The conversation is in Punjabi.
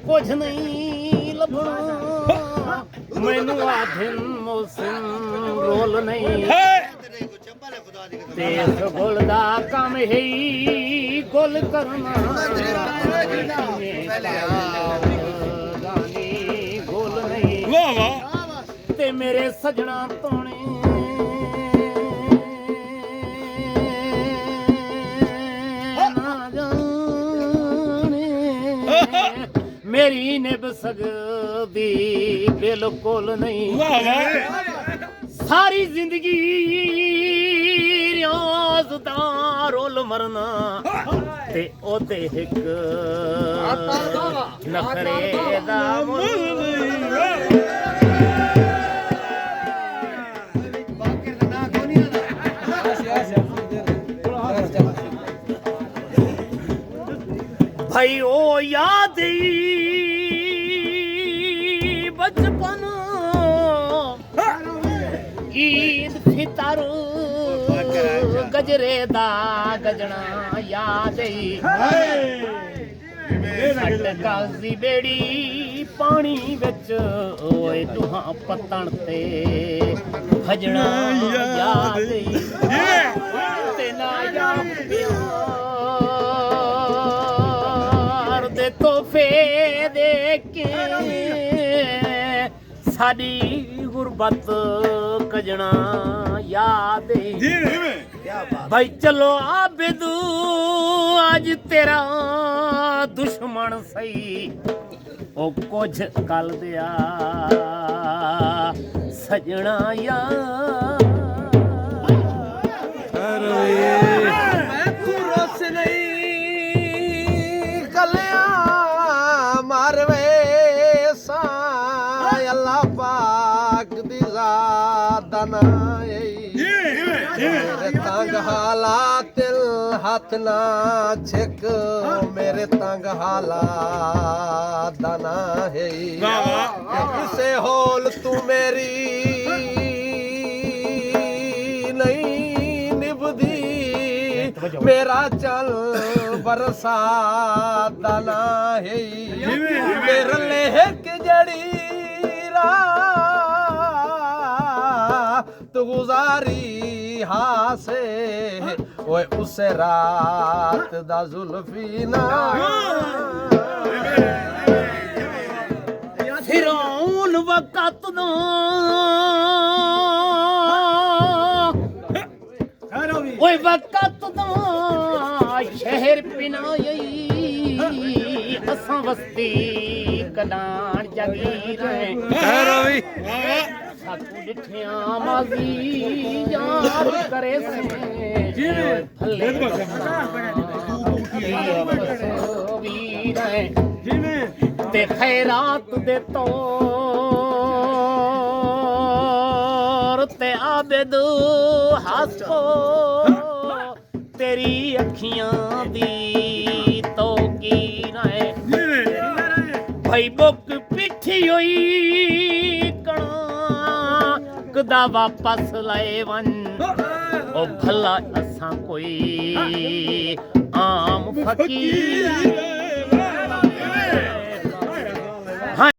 ਕੁਝ ਨਹੀਂ ਲੱਭਣਾ ਮੈਨੂੰ ਆਧਿਨ ਮੌਸਮ ਰੋਲ ਨਹੀਂ ਤੇ ਇਸ ਗੁਲ ਦਾ ਕੰਮ ਹੈ ਗੁਲ ਕਰਨਾ ਗਾਨੀ ਗੁਲ ਨਹੀਂ ਵਾਹ ਵਾਹ ਤੇ ਮੇਰੇ ਸਜਣਾ ਤੋਣੇ ਨਾ ਜਾਣੇ ਮੇਰੀ ਨਿਭ ਸਕਦੀ ਬਿਲਕੁਲ ਨਹੀਂ ਵਾਹ ਵਾਹ ਸਾਰੀ ਜ਼ਿੰਦਗੀ ਰਿਆਜ਼ ਦਾ ਰੋਲ ਮਰਨਾ ਤੇ ਉਹਦੇ ਇੱਕ ਨਖਰੇ ਦਾ ਭਾਈ ਉਹ ਯਾਦ ਬਚਪਨ ਈਦ ਫਿਤਰ ਗਜਰੇ ਦਾ ਗਜਣਾ ਯਾਦ ਕਾਜ਼ੀ ਬੇੜੀ ਪਾਣੀ ਵਿੱਚ ਓਏ ਦੁਹਾਂ ਪਤਣ ਤੇ ਭਜਣਾ ਯਾਦ ਤੇ ਨਾ ਯਾਦ ਪਿਆਰ ਦੇ ਤੋਹਫੇ ਦੇ ਕੇ ਸਾਡੀ ਗੁਰਬਤ ਕਜਣਾ ਯਾਦ ਭਾਈ ਚਲੋ ਆਬਿਦੂ ਅੱਜ ਤੇਰਾ ਦੁਸ਼ਮਣ ਸਹੀ ਉਹ ਕੁਝ ਕੱਲ ਦਿਆ ਸਜਣਾ ਯਾਰ ਮੈਂ ਤੂੰ ਰੋਸ ਨਹੀਂ ਕਲਿਆ ਮਾਰਵੇ ਸਾ ਅੱਲਾ ਪਾਕ ਦੀ ਜ਼ਾਤ ਦਾ ਨਾਮ ਮੇਰੇ ਤੰਗ ਹਾਲਾਤ ਹੱਥ ਨਾ ਛਿਕ ਮੇਰੇ ਤੰਗ ਹਾਲਾਤ ਦਾ ਨਾ ਹੈ ਕਿਸੇ ਹੋਲ ਤੂੰ ਮੇਰੀ ਨਹੀਂ ਨਿਭਦੀ ਮੇਰਾ ਚੱਲ ਬਰਸਾਤ ਦਾ ਨਾ ਹੈ ਮੇਰੇ ਲੇਹ ਕਿ ਜੜੀ रात गुजारी हासे ओए उस रात दा जुल्फी ना फिरौन वक़्त दा ओए वक़्त दा शहर पिनाई असां वस्ती कलाण जगीर साकू डिठिया माज़ी याद करे से भले ते खैरात दे तौर ते आबिद हसो तेरी अखियां दी तौकीर है भाई बुक पिठी होई कदा वापस लाए वन ओ भला असां कोई आम फकीर